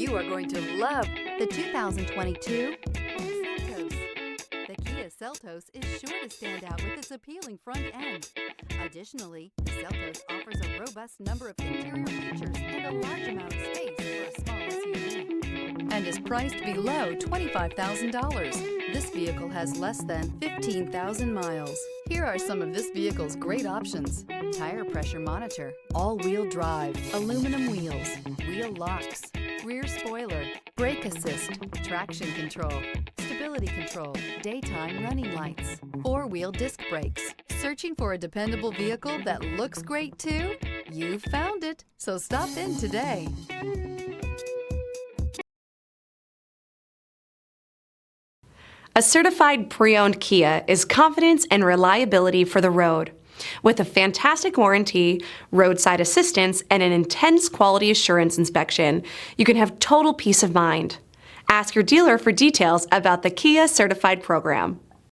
You are going to love the 2022 Seltos. The Kia Seltos is sure to stand out with its appealing front end. Additionally, the Seltos offers a robust number of interior features and a large amount of space for a small SUV, and is priced below $25,000. This vehicle has less than 15,000 miles. Here are some of this vehicle's great options: tire pressure monitor, all-wheel drive, aluminum wheels, wheel locks, rear spoiler, brake assist, traction control, stability control, daytime running lights, four-wheel disc brakes. Searching for a dependable vehicle that looks great too? You've found it, so stop in today. A certified pre-owned Kia is confidence and reliability for the road. With a fantastic warranty, roadside assistance, and an intense quality assurance inspection, you can have total peace of mind. Ask your dealer for details about the Kia Certified program.